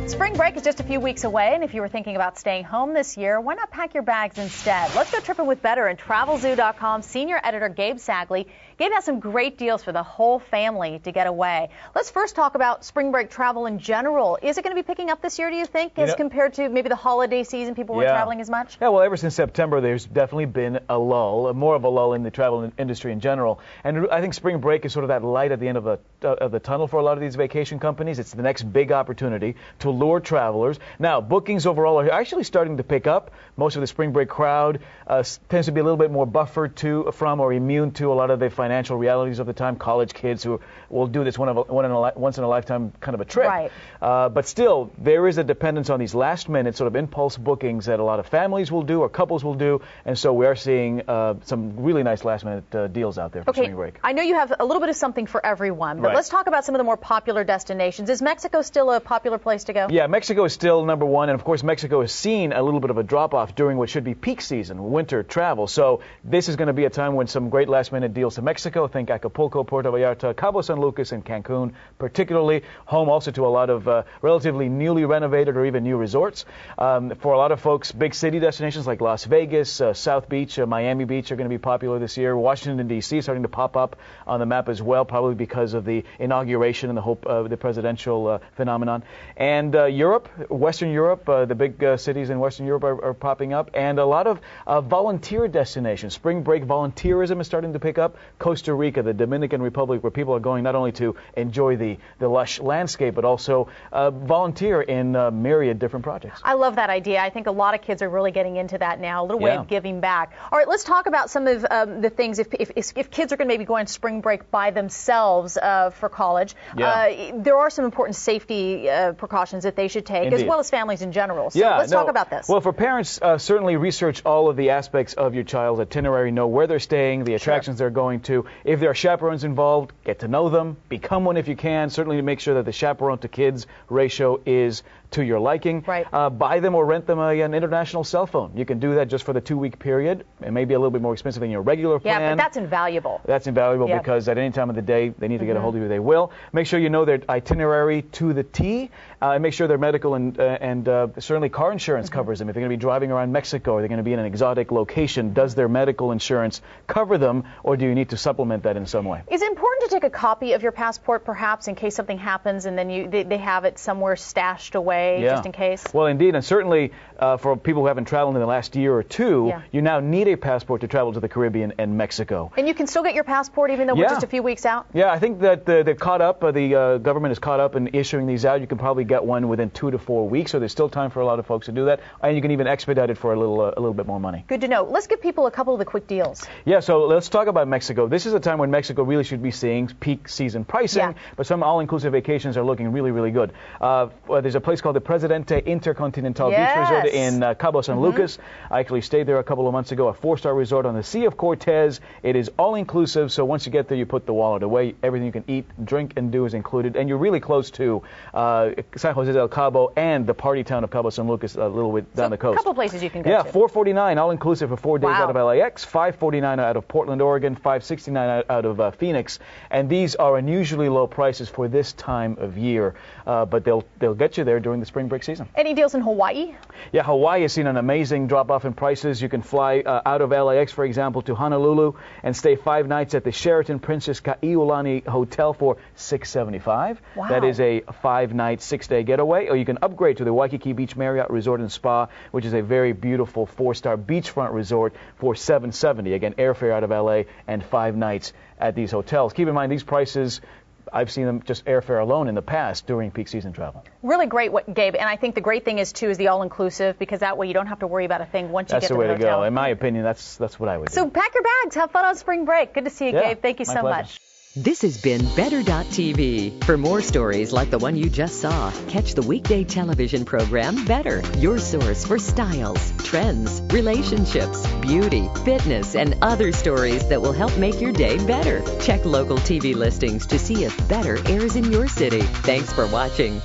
Spring break is just a few weeks away, and if you were thinking about staying home this year, why not pack your bags instead? Let's go tripping with Better, and TravelZoo.com senior editor Gabe Sagley. Gabe has some great deals for the whole family to get away. Let's first talk about spring break travel in general. Is it going to be picking up this year, do you think, as compared to maybe the holiday season? People weren't traveling as much? Yeah, well, ever since September, there's definitely been a lull, more of a lull in the travel industry in general. And I think spring break is sort of that light at the end of the tunnel for a lot of these vacation companies. It's the next big opportunity to lure travelers. Now, bookings overall are actually starting to pick up. Most of the spring break crowd tends to be a little bit more buffered from or immune to a lot of the financial realities of the time. College kids who will do this once in a lifetime kind of a trip. Right. But still, there is a dependence on these last-minute sort of impulse bookings that a lot of families will do or couples will do, and so we are seeing some really nice last-minute deals out there for spring break. I know you have a little bit of something for everyone, but let's talk about some of the more popular destinations. Is Mexico still a popular place to go? Yeah, Mexico is still number one, and of course Mexico has seen a little bit of a drop-off during what should be peak season, winter travel. So this is going to be a time when some great last-minute deals to Mexico. Think Acapulco, Puerto Vallarta, Cabo San Lucas, and Cancun, particularly. Home also to a lot of relatively newly renovated or even new resorts. For a lot of folks, big city destinations like Las Vegas, South Beach, Miami Beach are going to be popular this year. Washington, D.C. starting to pop up on the map as well, probably because of the inauguration and the hope of the presidential phenomenon. And Europe, Western Europe, the big cities in Western Europe are popping up, and a lot of volunteer destinations. Spring break volunteerism is starting to pick up. Costa Rica, the Dominican Republic, where people are going not only to enjoy the lush landscape, but also volunteer in myriad different projects. I love that idea. I think a lot of kids are really getting into that now, a little way of giving back. All right, let's talk about some of the things if kids are going to maybe go on spring break by themselves for college. There are some important safety precautions that they should take, as well as families in general. So let's talk about this. Well, for parents, certainly research all of the aspects of your child's itinerary, know where they're staying, the attractions they're going to. If there are chaperones involved, get to know them, become one if you can. Certainly make sure that the chaperone to kids ratio is to your liking. Right. Buy them or rent them an international cell phone. You can do that just for the 2-week period. It may be a little bit more expensive than your regular plan. Yeah, but that's invaluable. That's invaluable because at any time of the day they need to get a hold of you, they will. Make sure you know their itinerary to the T. And make sure their medical and certainly car insurance covers them. If they're going to be driving around Mexico or they're going to be in an exotic location, does their medical insurance cover them, or do you need to supplement that in some way? Is it important to take a copy of your passport, perhaps, in case something happens and then they have it somewhere stashed away just in case? Well, indeed, and certainly for people who haven't traveled in the last year or two, you now need a passport to travel to the Caribbean and Mexico. And you can still get your passport even though we're just a few weeks out? Yeah, I think that they're caught up. The government is caught up in issuing these out. You can probably get one within 2 to 4 weeks, so there's still time for a lot of folks to do that. And you can even expedite it for a little bit more money. Good to know. Let's give people a couple of the quick deals. Yeah, so let's talk about Mexico. This is a time when Mexico really should be seeing peak season pricing, but some all-inclusive vacations are looking really, really good. There's a place called the Presidente Intercontinental Beach Resort in Cabo San Lucas. I actually stayed there a couple of months ago, a 4-star resort on the Sea of Cortez. It is all-inclusive, so once you get there, you put the wallet away. Everything you can eat, drink, and do is included, and you're really close to San Jose del Cabo and the party town of Cabo San Lucas, a little bit down the coast. A couple places you can go to. Yeah, $449 all-inclusive for 4 days out of LAX, $549 out of Portland, Oregon, $569 out of Phoenix, and these are unusually low prices for this time of year, but they'll get you there during the spring break season. Any deals in Hawaii? Yeah, Hawaii has seen an amazing drop-off in prices. You can fly out of LAX, for example, to Honolulu and stay 5 nights at the Sheraton Princess Kaiulani Hotel for $675. Wow. That is a 5-night, 6-day getaway. Or you can upgrade to the Waikiki Beach Marriott Resort and Spa, which is a very beautiful 4-star beachfront resort for $770. Again, airfare out of LA and 5 nights at these hotels. Keep in mind, these prices, I've seen them just airfare alone in the past during peak season travel. Really great, Gabe. And I think the great thing is, too, is the all-inclusive, because that way you don't have to worry about a thing once you get to the hotel. That's the way to go. In my opinion, that's what I would do. So pack your bags. Have fun on spring break. Good to see you, Gabe. Thank you so much. This has been Better.tv. For more stories like the one you just saw, catch the weekday television program Better, your source for styles, trends, relationships, beauty, fitness, and other stories that will help make your day better. Check local TV listings to see if Better airs in your city. Thanks for watching.